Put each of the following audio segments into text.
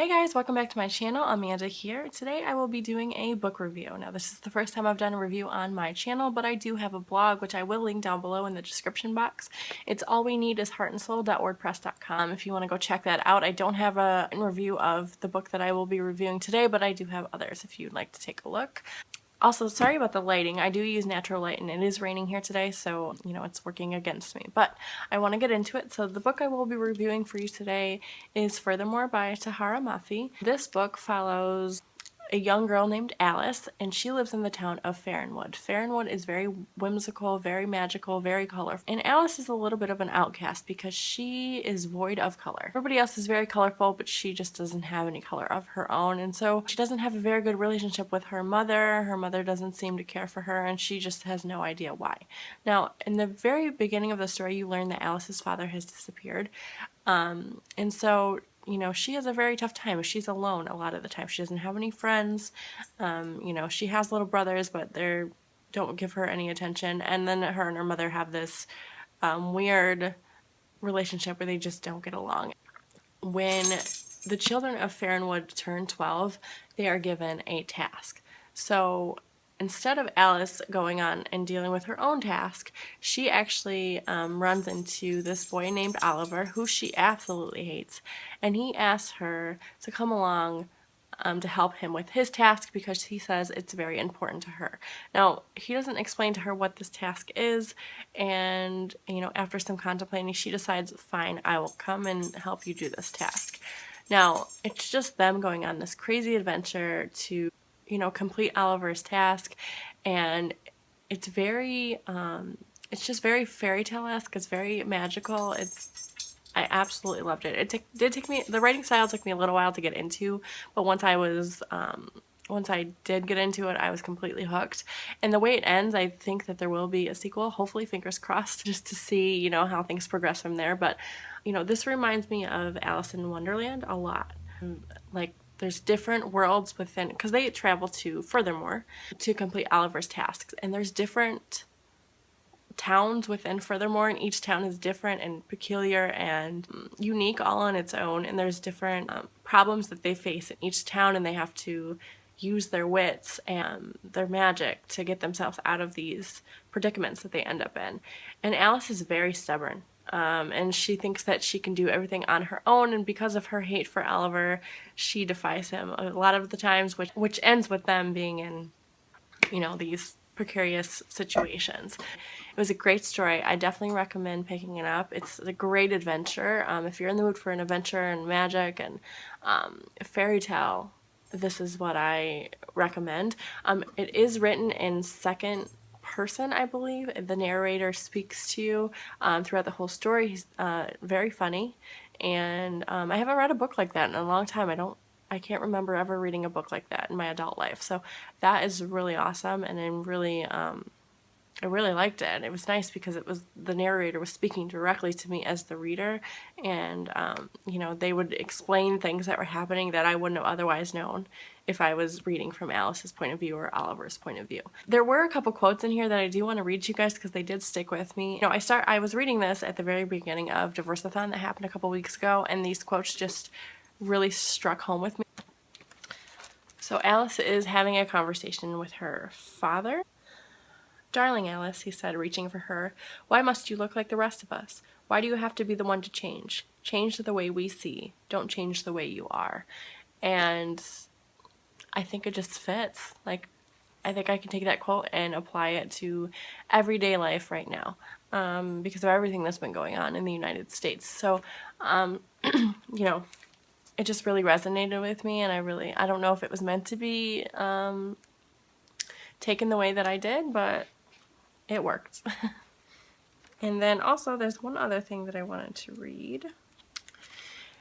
Hey guys, welcome back to my channel. Amanda here. Today I will be doing a book review. Now this is the first time I've done a review on my channel, but I do have a blog which I will link down below in the description box. It's allweeneedisheartandsoul.wordpress.com if you want to go check that out. I don't have a review of the book that I will be reviewing today, but I do have others if you'd like to take a look. Also, sorry about the lighting. I do use natural light and it is raining here today, so, it's working against me. But I want to get into it. So the book I will be reviewing for you today is Furthermore by Tahara Mafi. This book follows a young girl named Alice, and she lives in the town of Farrenwood. Farrenwood is very whimsical, very magical, very colorful. And Alice is a little bit of an outcast because she is void of color. Everybody else is very colorful, but she just doesn't have any color of her own. And so she doesn't have a very good relationship with her mother. Her mother doesn't seem to care for her, and she just has no idea why. Now, in the very beginning of the story, you learn that Alice's father has disappeared. And so she has a very tough time. She's alone a lot of the time. She doesn't have any friends. She has little brothers, but they don't give her any attention. And then her and her mother have this weird relationship where they just don't get along. When the children of Farrenwood turn 12, they are given a task. So instead of Alice going on and dealing with her own task, she actually runs into this boy named Oliver, who she absolutely hates, and he asks her to come along to help him with his task because he says it's very important to her. Now, he doesn't explain to her what this task is, and after some contemplating, she decides, fine, I will come and help you do this task. Now, it's just them going on this crazy adventure to complete Oliver's task, and it's very it's just very fairy tale-esque. It's very magical. I absolutely loved it. It did take me, the writing style took me a little while to get into, but once I did get into it, I was completely hooked. And the way it ends, I think that there will be a sequel, hopefully, fingers crossed, just to see, how things progress from there. But, this reminds me of Alice in Wonderland a lot. Like, there's different worlds within, because they travel to Furthermore to complete Oliver's tasks, and there's different towns within Furthermore, and each town is different and peculiar and unique all on its own, and there's different problems that they face in each town, and they have to use their wits and their magic to get themselves out of these predicaments that they end up in. And Alice is very stubborn. And she thinks that she can do everything on her own, and because of her hate for Oliver, she defies him a lot of the times, which ends with them being in, these precarious situations. It was a great story. I definitely recommend picking it up. It's a great adventure. If you're in the mood for an adventure and magic and fairy tale, this is what I recommend. It is written in second person, I believe. The narrator speaks to you throughout the whole story. He's very funny, and I haven't read a book like that in a long time. I can't remember ever reading a book like that in my adult life, so that is really awesome, and I really liked it. It was nice because the narrator was speaking directly to me as the reader, and they would explain things that were happening that I wouldn't have otherwise known if I was reading from Alice's point of view or Oliver's point of view. There were a couple quotes in here that I do want to read to you guys because they did stick with me. I was reading this at the very beginning of Diversathon that happened a couple weeks ago, and these quotes just really struck home with me. So Alice is having a conversation with her father. "Darling Alice," he said, reaching for her, "why must you look like the rest of us? Why do you have to be the one to change? Change the way we see. Don't change the way you are." And I think it just fits. Like, I think I can take that quote and apply it to everyday life right now because of everything that's been going on in the United States. So, it just really resonated with me, and I don't know if it was meant to be taken the way that I did, but it worked. And then also there's one other thing that I wanted to read.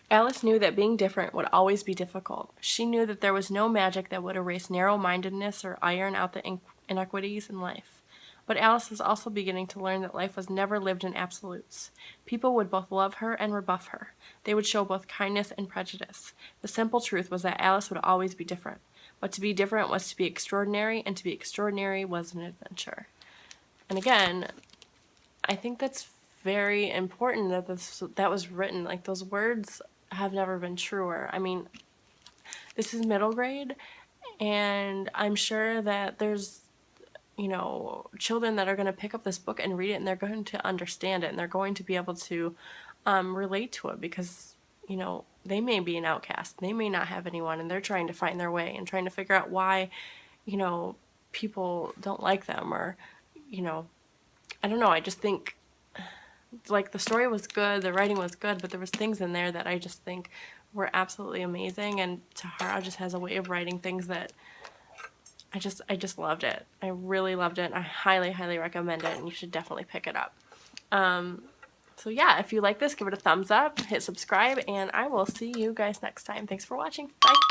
Alice knew that being different would always be difficult. She knew that there was no magic that would erase narrow-mindedness or iron out the inequities in life. But Alice was also beginning to learn that life was never lived in absolutes. People would both love her and rebuff her. They would show both kindness and prejudice. The simple truth was that Alice would always be different. But to be different was to be extraordinary, and to be extraordinary was an adventure. And again, I think that's very important that that was written. Like, those words have never been truer. I mean, this is middle grade, and I'm sure that there's, you know, children that are going to pick up this book and read it, and they're going to understand it, and they're going to be able to relate to it, because, you know, they may be an outcast. They may not have anyone, and they're trying to find their way and trying to figure out why, you know, people don't like them, or, you know, I don't know. I just think, like, the story was good, the writing was good, but there was things in there that I just think were absolutely amazing, and Tahara just has a way of writing things that I just loved it. I really loved it. I highly, highly recommend it, and you should definitely pick it up. So yeah, if you like this, give it a thumbs up, hit subscribe, and I will see you guys next time. Thanks for watching. Bye.